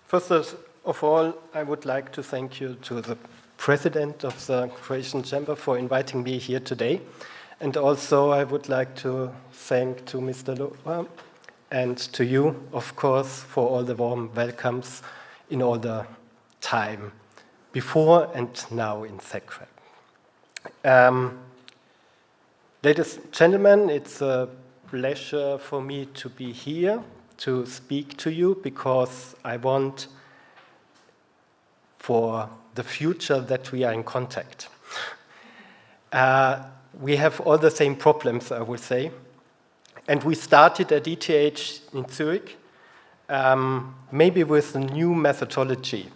First of all, I would like to thank you to the President of the Croatian Chamber for inviting me here today. And also I would like to thank to Mr. Lohr and to you, of course, for all the warm welcomes in all the time before and now in Zagreb. Ladies and gentlemen, it's a pleasure for me to be here to speak to you because I want for the future that we are in contact. We have all the same problems, I would say. And we started at ETH in Zurich, maybe with a new methodology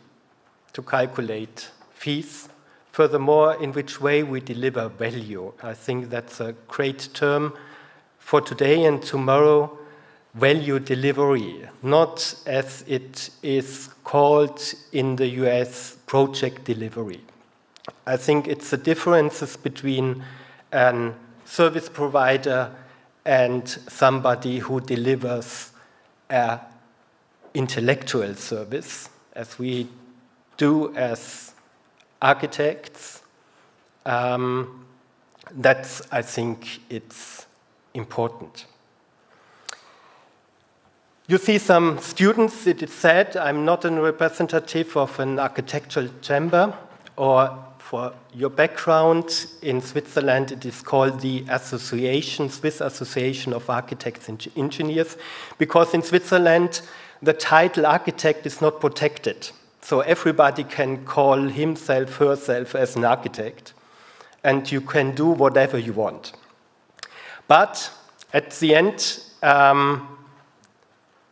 to calculate fees. Furthermore, in which way we deliver value. I think that's a great term for today and tomorrow, value delivery, not as it is called in the US, project delivery. I think it's the differences between a service provider and somebody who delivers an intellectual service, as we do as architects. That's, I think, it's important. You see some students, it is said, I'm not a representative of an architectural chamber, or for your background, in Switzerland it is called the Swiss Association of Architects and Engineers, because in Switzerland the title architect is not protected. So everybody can call himself, herself as an architect, and you can do whatever you want. But at the end,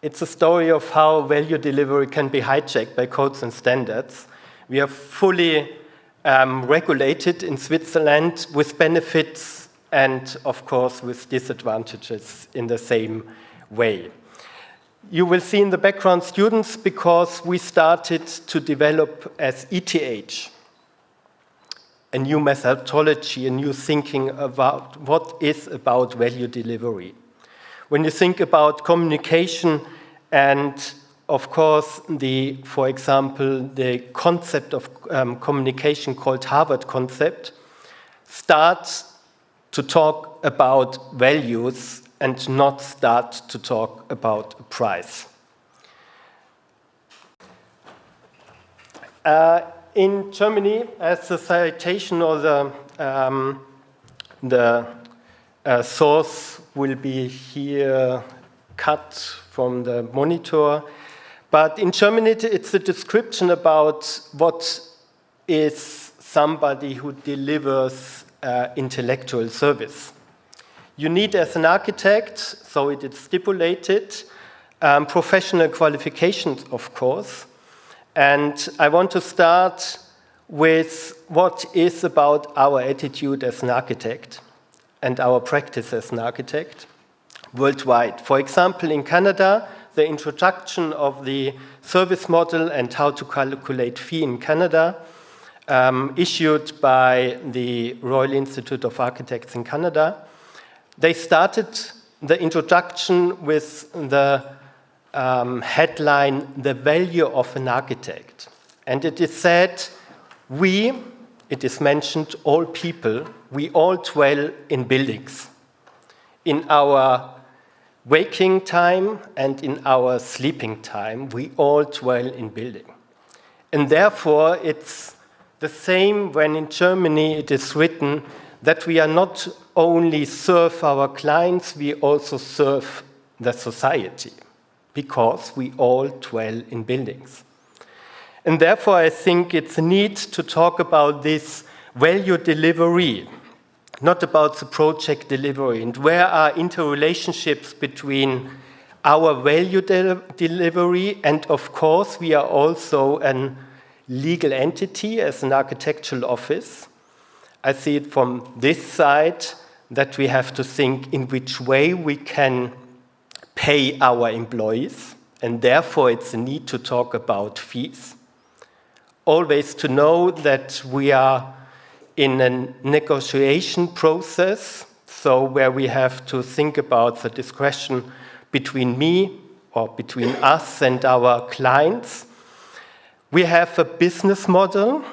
it's a story of how value delivery can be hijacked by codes and standards. We are fully regulated in Switzerland with benefits and, of course, with disadvantages in the same way. You will see in the background students because we started to develop as ETH a new methodology, a new thinking about what is about value delivery. When you think about communication and, of course, for example, the concept of communication called Harvard concept starts to talk about values and not start to talk about a price. In Germany, as the citation or the source will be here cut from the monitor, but in Germany it's a description about what is somebody who delivers intellectual service. You need, as an architect, so it is stipulated, professional qualifications, of course. And I want to start with what is about our attitude as an architect and our practice as an architect worldwide. For example, in Canada, the introduction of the service model and how to calculate fee in Canada, issued by the Royal Institute of Architects in Canada. They started the introduction with the headline, The Value of an Architect. And it is said, it is mentioned, all people, we all dwell in buildings. In our waking time and in our sleeping time, we all dwell in building. And therefore, it's the same when in Germany it is written that we are not only serve our clients, we also serve the society, because we all dwell in buildings. And therefore, I think it's a need to talk about this value delivery, not about the project delivery, and where are interrelationships between our value delivery, and of course, we are also a legal entity as an architectural office. I see it from this side that we have to think in which way we can pay our employees, and therefore it's a need to talk about fees. Always to know that we are in a negotiation process, so where we have to think about the discretion between me or between us and our clients, We have a business model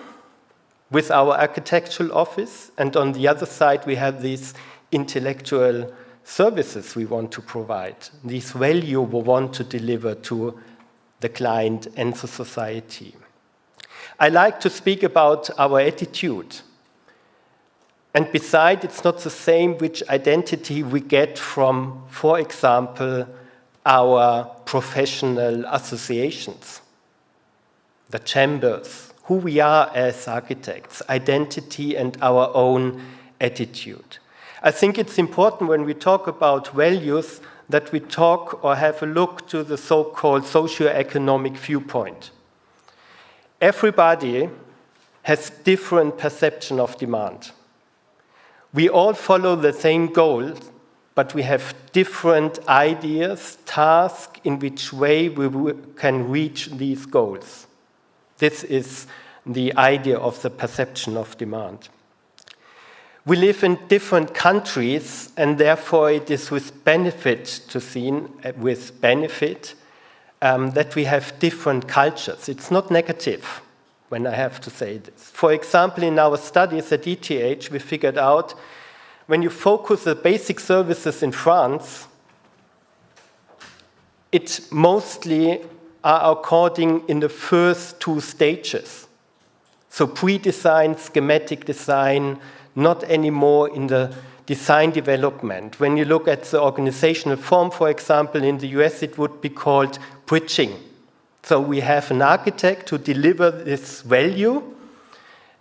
with our architectural office, and on the other side we have these intellectual services we want to provide, this value we want to deliver to the client and the society. I like to speak about our attitude. And besides, it's not the same which identity we get from, for example, our professional associations, the chambers, who we are as architects, identity and our own attitude. I think it's important when we talk about values that we talk or have a look to the so-called socio-economic viewpoint. Everybody has different perception of demand. We all follow the same goals, but we have different ideas, tasks, in which way we can reach these goals. This is the idea of the perception of demand. We live in different countries, and therefore it is with benefit to see, that we have different cultures. It's not negative when I have to say this. For example, in our studies at ETH, we figured out when you focus the basic services in France, it mostly are according in the first two stages. So pre-design, schematic design, not anymore in the design development. When you look at the organizational form, for example, in the US, it would be called bridging. So we have an architect to deliver this value,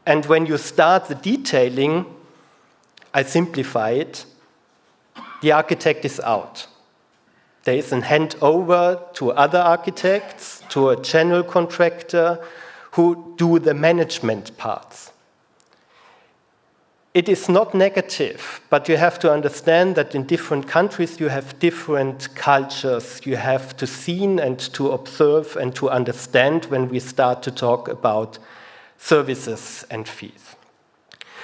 and when you start the detailing, I simplify it, the architect is out. There is a handover to other architects, to a general contractor, who do the management parts. It is not negative, but you have to understand that in different countries you have different cultures. You have to see and to observe and to understand when we start to talk about services and fees.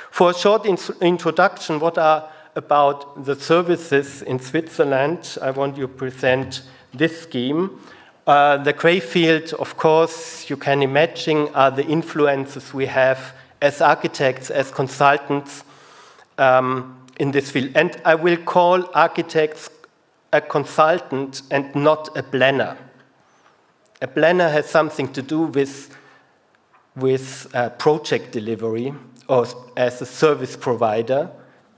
For a short introduction, what are about the services in Switzerland, I want to present this scheme. The gray field, of course, you can imagine, are the influences we have as architects, as consultants in this field. And I will call architects a consultant and not a planner. A planner has something to do with project delivery or as a service provider.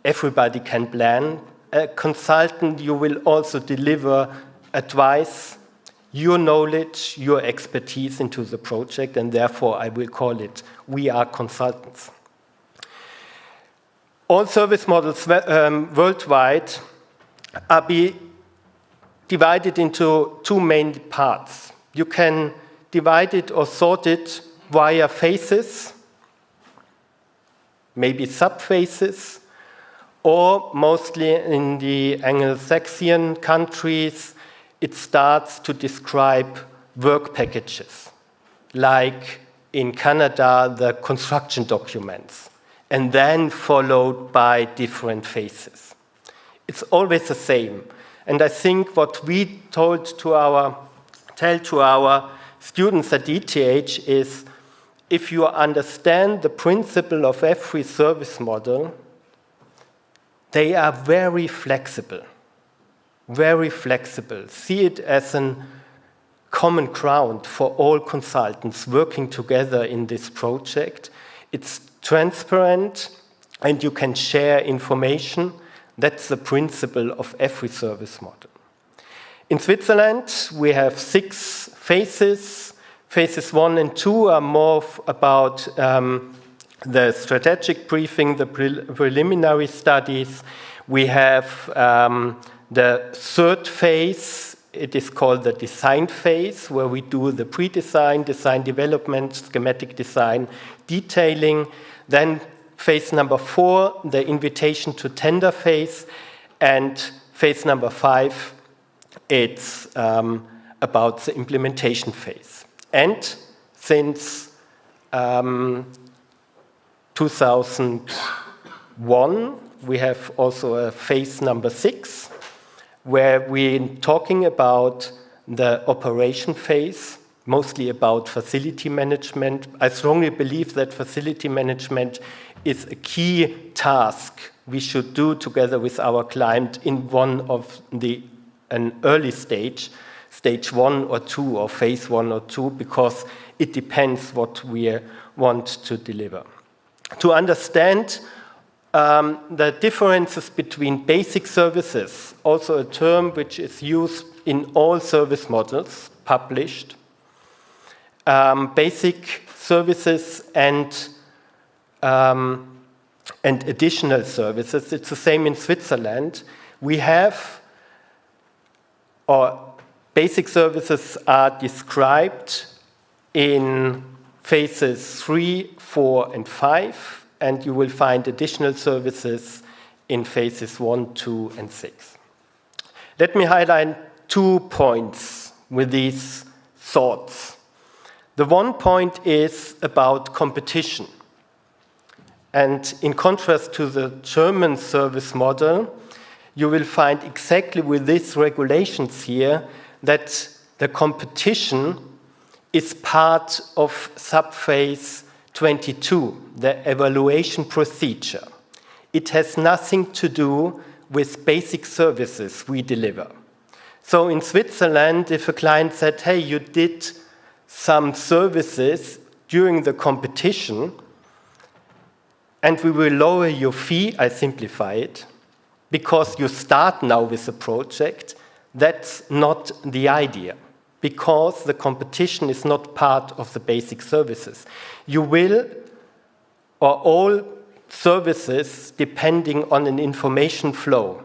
Everybody can plan. A consultant, you will also deliver advice, your knowledge, your expertise into the project, and therefore I will call it, we are consultants. All service models worldwide are divided into two main parts. You can divide it or sort it via phases, maybe sub-phases, or mostly in the Anglo-Saxon countries, it starts to describe work packages, like in Canada, the construction documents, and then followed by different phases. It's always the same. And I think what we tell to our students at ETH is, if you understand the principle of every service model, they are very flexible. Very flexible. See it as a common ground for all consultants working together in this project. It's transparent and you can share information. That's the principle of every service model. In Switzerland, we have 6 phases. Phases 1 and 2 are more about the strategic briefing, the preliminary studies. We have the third phase, it is called the design phase, where we do the pre-design, design development, schematic design, detailing. Then phase number 4, the invitation to tender phase. And phase number 5, it's about the implementation phase. And since 2001, we have also a phase number 6, where we're talking about the operation phase, mostly about facility management. I strongly believe that facility management is a key task we should do together with our client in an early stage 1 or 2 or phase 1 or 2, because it depends what we want to deliver. To understand the differences between basic services, also a term which is used in all service models published, basic services and additional services. It's the same in Switzerland. We have, or basic services are described in phases 3, 4, and 5, and you will find additional services in phases 1, 2, and 6. Let me highlight 2 points with these thoughts. The one point is about competition. And in contrast to the German service model, you will find exactly with these regulations here that the competition is part of subphase 22, the evaluation procedure. It has nothing to do with basic services we deliver. So in Switzerland, if a client said, hey, you did some services during the competition, and we will lower your fee, I simplify it, because you start now with a project, that's not the idea, because the competition is not part of the basic services. You will, or all services depending on an information flow,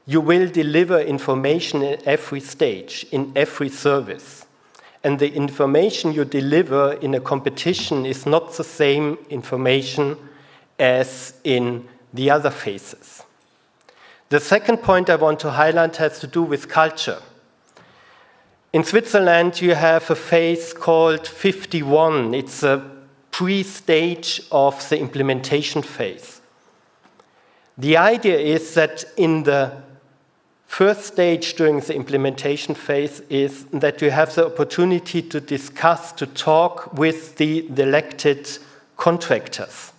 you will deliver information at every stage, in every service. And the information you deliver in a competition is not the same information as in the other phases. The second point I want to highlight has to do with culture. In Switzerland, you have a phase called 51. It's a pre-stage of the implementation phase. The idea is that in the first stage during the implementation phase is that you have the opportunity to discuss, to talk with the elected contractors.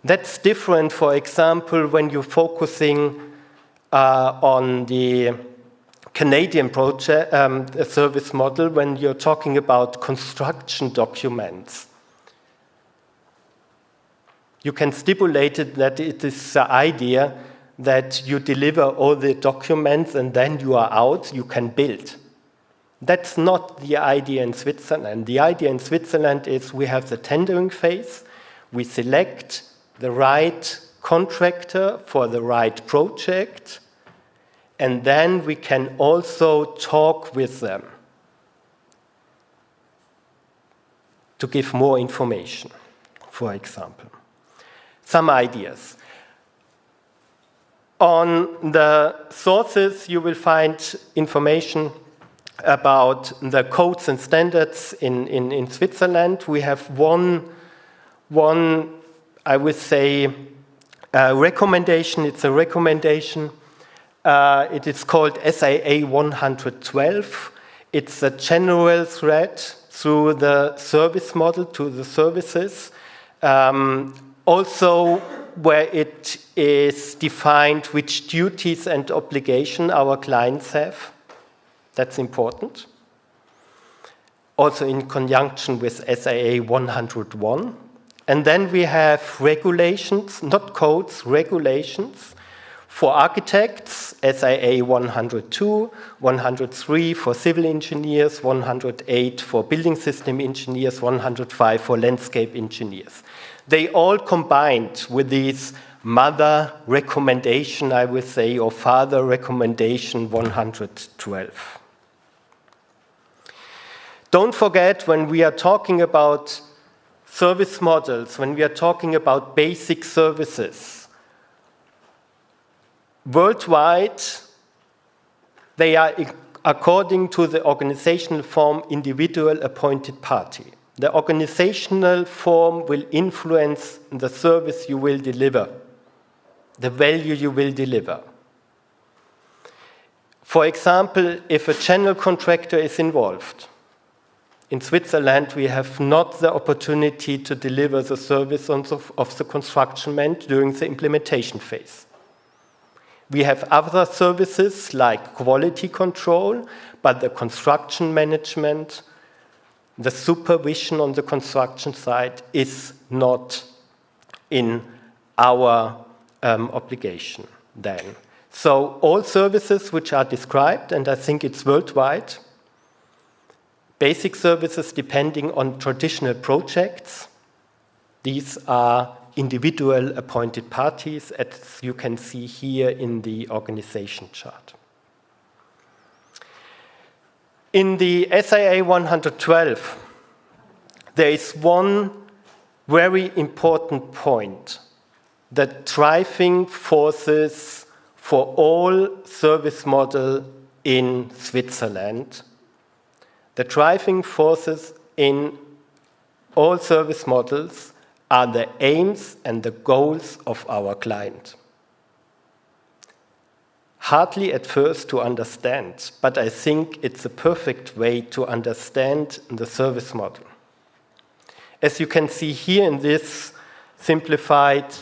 That's different, for example, when you're focusing on the Canadian project service model, when you're talking about construction documents. You can stipulate it that it is the idea that you deliver all the documents and then you are out, you can build. That's not the idea in Switzerland. The idea in Switzerland is we have the tendering phase, we select the right contractor for the right project, and then we can also talk with them to give more information, for example. Some ideas. On the sources, you will find information about the codes and standards in Switzerland. We have one, I would say, recommendation. It's a recommendation. It is called SIA 112. It's a general thread through the service model to the services. Also, where it is defined which duties and obligations our clients have. That's important. Also in conjunction with SIA 101. And then we have regulations, not codes, regulations. For architects, SIA 102, 103 for civil engineers, 108 for building system engineers, 105 for landscape engineers. They all combined with these mother recommendation, I would say, or father recommendation 112. Don't forget, when we are talking about service models, when we are talking about basic services, worldwide, they are according to the organizational form individual appointed party. The organizational form will influence the service you will deliver, the value you will deliver. For example, if a general contractor is involved, in Switzerland we have not the opportunity to deliver the service of the construction man during the implementation phase. We have other services like quality control, but the construction management, the supervision on the construction site is not in our obligation then. So all services which are described, and I think it's worldwide, basic services depending on traditional projects, these are individual appointed parties, as you can see here in the organization chart. In the SIA 112, there is one very important point: the driving forces for all service model in Switzerland. The driving forces in all service models are the aims and the goals of our client. Hardly at first to understand, but I think it's a perfect way to understand the service model. As you can see here in this simplified,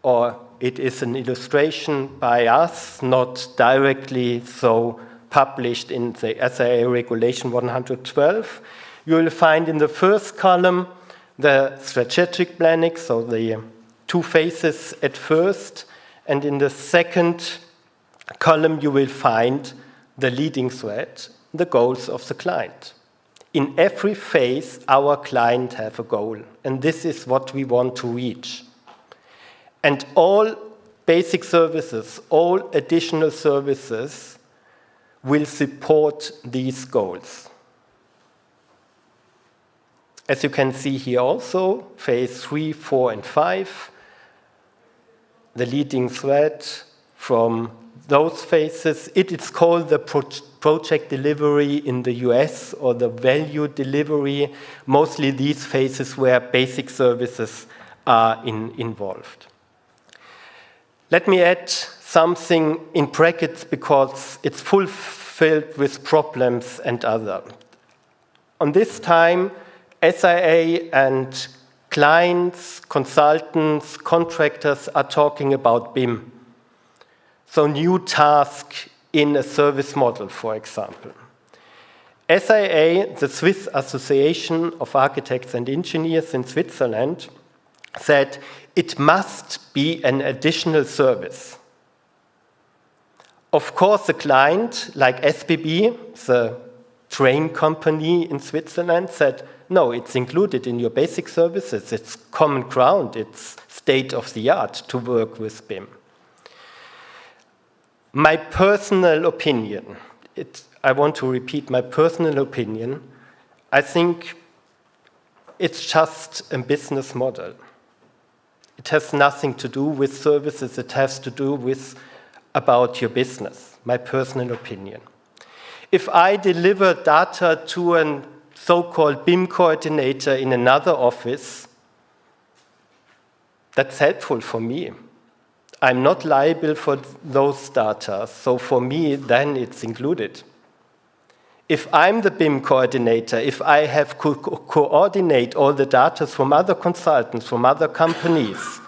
or it is an illustration by us, not directly so published in the SIA Regulation 112, you will find in the first column the strategic planning, so the two phases at first, and in the second column you will find the leading thread, the goals of the client. In every phase, our client have a goal, and this is what we want to reach. And all basic services, all additional services will support these goals. As you can see here also, phase 3, 4, and 5, the leading thread from those phases, it is called the project delivery in the US, or the value delivery, mostly these phases where basic services are involved. Let me add something in brackets because it's fulfilled with problems and other. On this time, SIA and clients, consultants, contractors are talking about BIM. So new task in a service model, for example. SIA, the Swiss Association of Architects and Engineers in Switzerland, said it must be an additional service. Of course, the client, like SBB, the train company in Switzerland, said, no, it's included in your basic services. It's common ground. It's state of the art to work with BIM. My personal opinion, I want to repeat my personal opinion, I think it's just a business model. It has nothing to do with services, it has to do with about your business, my personal opinion. If I deliver data to a so-called BIM coordinator in another office, that's helpful for me. I'm not liable for those data, so for me, then it's included. If I'm the BIM coordinator, if I have to coordinate all the data from other consultants, from other companies,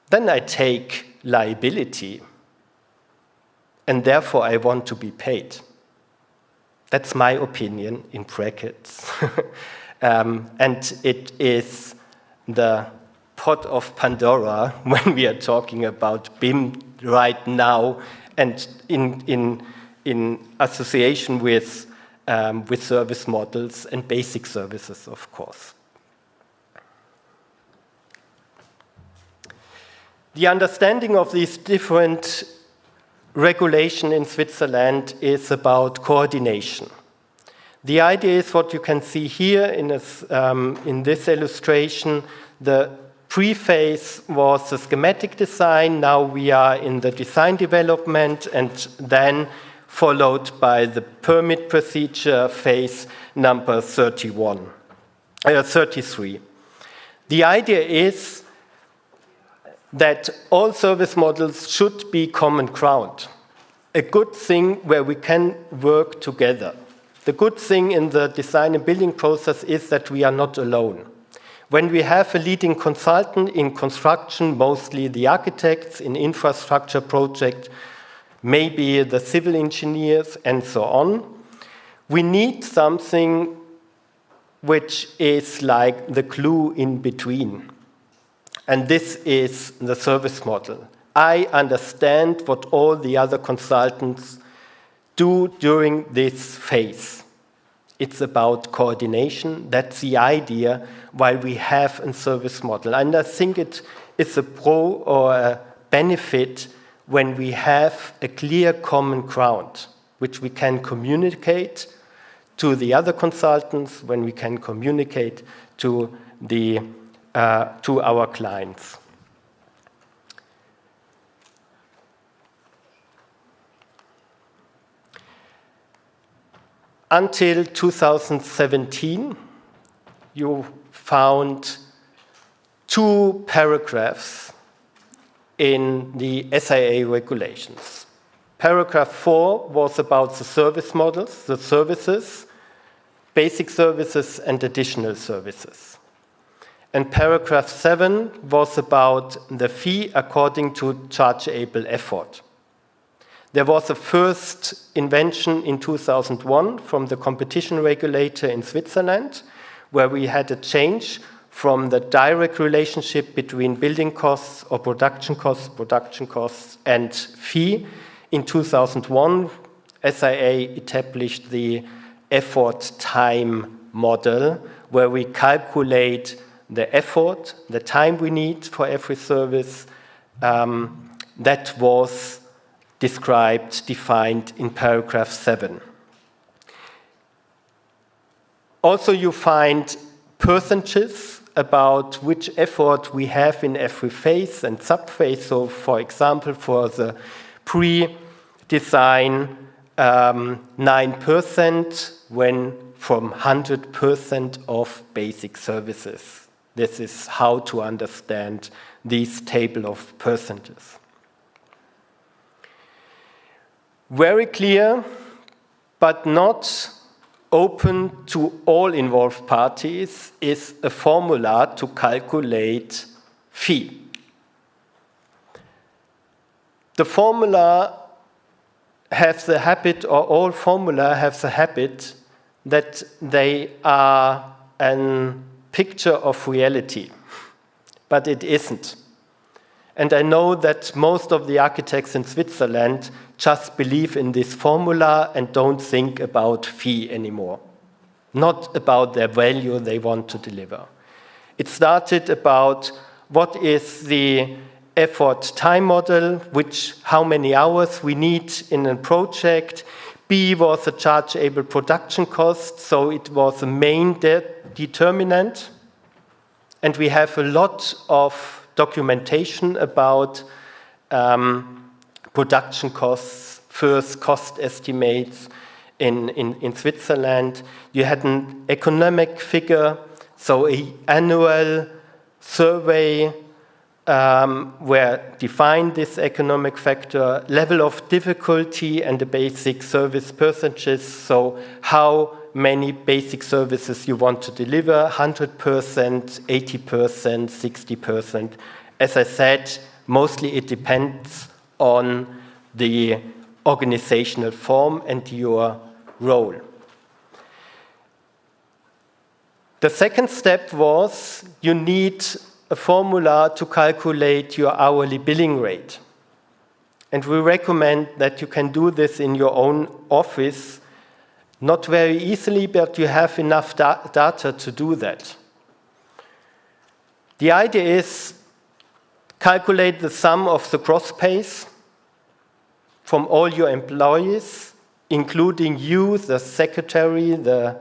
then I take liability, and therefore I want to be paid. That's my opinion in brackets. And it is the pot of Pandora when we are talking about BIM right now, and in association with service models and basic services, of course. The understanding of these different regulations in Switzerland is about coordination. The idea is what you can see here in this illustration. The pre-phase was the schematic design. Now we are in the design development, and then followed by the permit procedure phase number 33. The idea is that all service models should be common ground. a good thing where we can work together. The good thing in the design and building process is that we are not alone. When we have a leading consultant in construction, mostly the architects, in infrastructure project, maybe the civil engineers and so on, we need something which is like the glue in between. And this is the service model. I understand what all the other consultants do during this phase. It's about coordination. That's the idea why we have a service model. And I think it is a pro or a benefit when we have a clear common ground, which we can communicate to the other consultants, when we can communicate to our clients. Until 2017, you found 2 paragraphs in the SIA regulations. Paragraph 4 was about the service models, the services, basic services and additional services. And paragraph 7 was about the fee according to chargeable effort. There was a first invention in 2001 from the competition regulator in Switzerland, where we had a change from the direct relationship between building costs or production costs and fee. In 2001, SIA established the effort time model, where we calculate the effort, the time we need for every service. That was defined in paragraph 7. Also, you find percentages about which effort we have in every phase and sub-phase. So, for example, for the pre-design, 9% when from 100% of basic services. This is how to understand this table of percentages. Very clear, but not open to all involved parties, is a formula to calculate fee. The formula has the habit, or all formula have the habit, that they are a picture of reality, but it isn't. And I know that most of the architects in Switzerland just believe in this formula and don't think about fee anymore, not about their value they want to deliver. It started about what is the effort time model, how many hours we need in a project. B was a chargeable production cost, so it was a main determinant. And we have a lot of documentation about production costs, first cost estimates in Switzerland. You had an economic figure, so an annual survey where defined this economic factor, level of difficulty and the basic service percentages, so how many basic services you want to deliver, 100%, 80%, 60%. As I said, mostly it depends on the organizational form and your role. The second step was you need a formula to calculate your hourly billing rate. And we recommend that you can do this in your own office, not very easily, but you have enough data to do that. The idea is calculate the sum of the gross pays from all your employees, including you, the secretary, the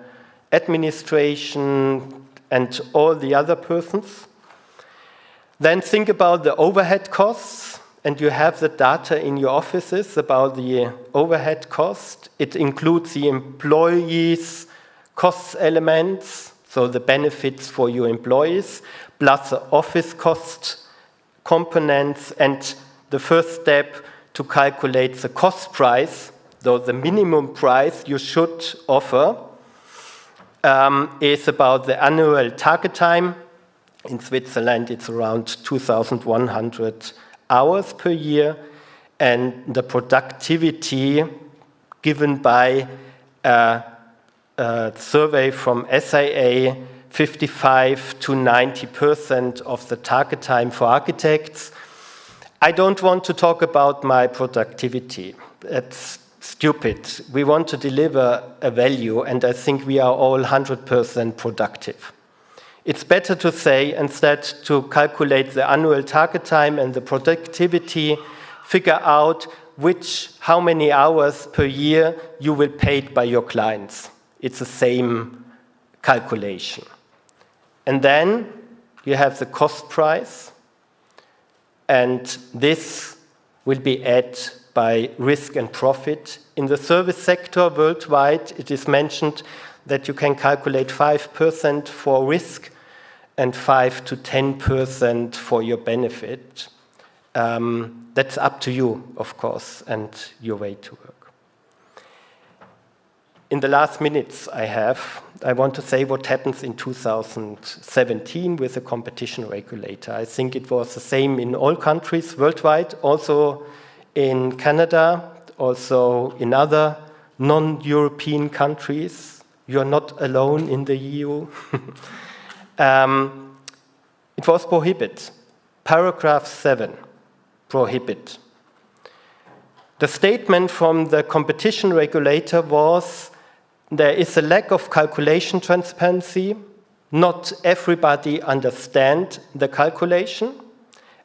administration, and all the other persons. Then think about the overhead costs, and you have the data in your offices about the overhead cost. It includes the employees' cost elements, so the benefits for your employees, plus the office cost components, and the first step to calculate the cost price, so the minimum price you should offer, is about the annual target time. In Switzerland, it's around 2,100 hours per year, and the productivity given by a survey from SIA, 55 to 90% of the target time for architects. I don't want to talk about my productivity. It's stupid. We want to deliver a value, and I think we are all 100% productive. It's better to say, instead, to calculate the annual target time and the productivity, figure out how many hours per year you will pay by your clients. It's the same calculation. And then you have the cost price, and this will be added by risk and profit. In the service sector worldwide, it is mentioned that you can calculate 5% for risk and 5 to 10% for your benefit. That's up to you, of course, and your way to work. In the last minutes I want to say what happens in 2017 with the competition regulator. I think it was the same in all countries worldwide, also in Canada, also in other non-European countries. You are not alone in the EU. It was prohibit. Paragraph 7, prohibit. The statement from the competition regulator was, there is a lack of calculation transparency. Not everybody understands the calculation.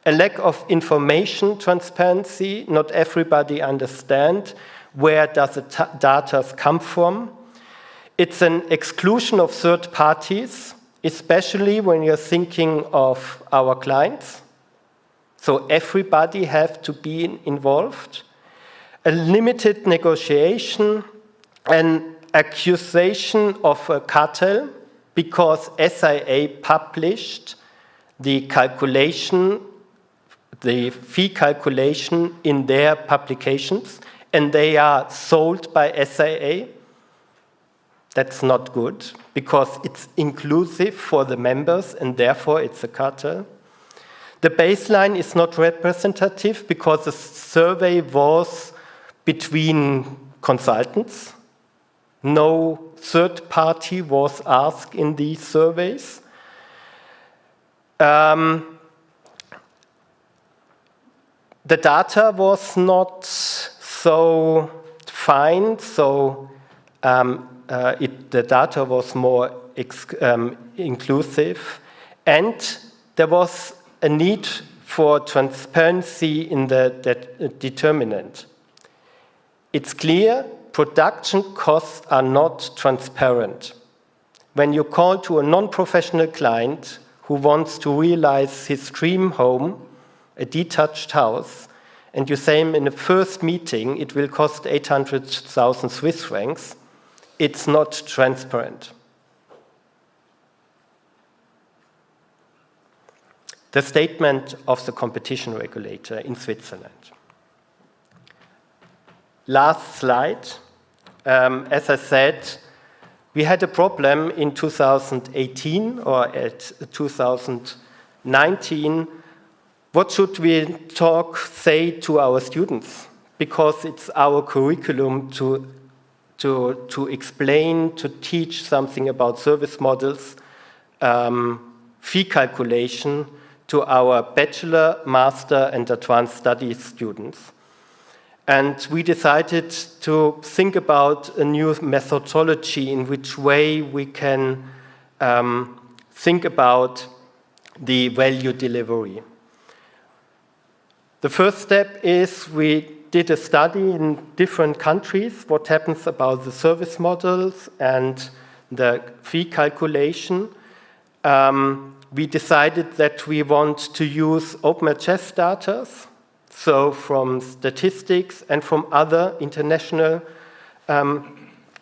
A lack of information transparency. Not everybody understands where does the data come from. It's an exclusion of third parties, especially when you're thinking of our clients. So everybody has to be involved. A limited negotiation, an accusation of a cartel, because SIA published the calculation, the fee calculation in their publications, and they are sold by SIA. That's not good, because it's inclusive for the members, and therefore it's a cartel. The baseline is not representative, because the survey was between consultants. No third party was asked in these surveys. The data was not so fine, so the data was more inclusive, and there was a need for transparency in the determinant. It's clear production costs are not transparent. When you call to a non-professional client who wants to realize his dream home, a detached house, and you say him in the first meeting it will cost 800,000 Swiss francs, it's not transparent. The statement of the competition regulator in Switzerland. Last slide. As I said, we had a problem in 2018 or at 2019. What should we say to our students? Because it's our curriculum to explain, to teach something about service models, fee calculation to our bachelor, master, and advanced studies students. And we decided to think about a new methodology in which way we can think about the value delivery. The first step is we did a study in different countries, what happens about the service models and the fee calculation. We decided that we want to use OpenHS data, so from statistics and from other international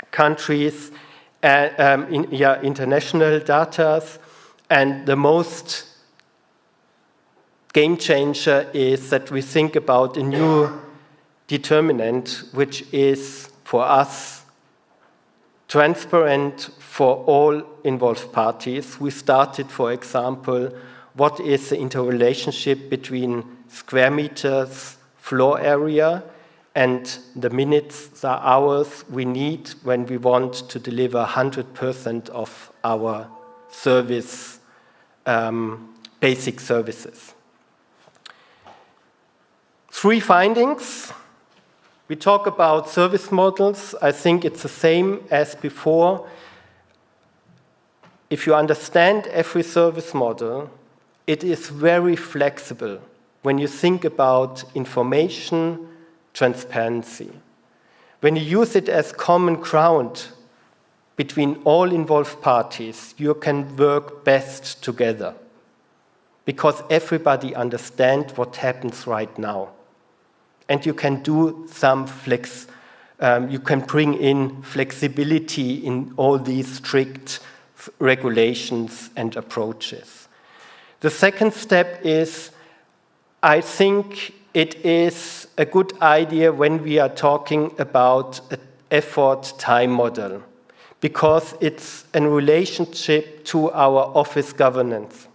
countries, international data. And the most game changer is that we think about a new determinant which is for us transparent for all involved parties. We started, for example, what is the interrelationship between square meters, floor area, and the minutes, the hours we need when we want to deliver 100% of our service, basic services. 3 findings. We talk about service models. I think it's the same as before. If you understand every service model, it is very flexible when you think about information, transparency. When you use it as common ground between all involved parties, you can work best together because everybody understands what happens right now. And you can do some you can bring in flexibility in all these strict regulations and approaches. The second step is, I think it is a good idea when we are talking about an effort-time model, because it's in relationship to our office governance.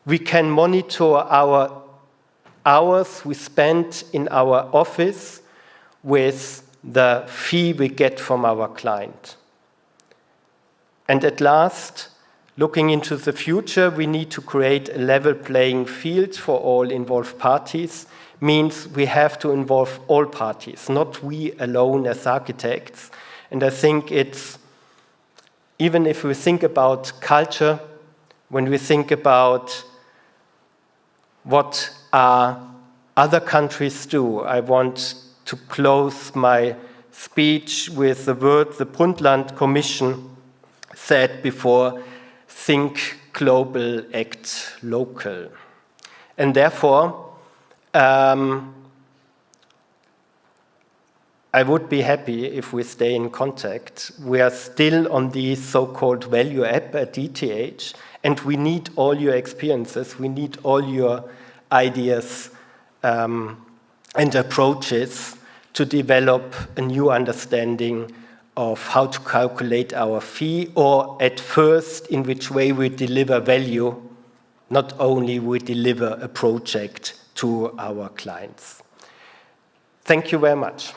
We can monitor our hours we spend in our office with the fee we get from our client. And at last, looking into the future, we need to create a level playing field for all involved parties. Means we have to involve all parties, not we alone as architects. And I think it's, even if we think about culture, when we think about what other countries do, I want to close my speech with the word the Brundtland Commission said before, think global, act local. And therefore, I would be happy if we stay in contact. We are still on the so-called value app at DTH, and we need all your experiences, we need all your ideas and approaches to develop a new understanding of how to calculate our fee, or at first, in which way we deliver value, not only we deliver a project to our clients. Thank you very much.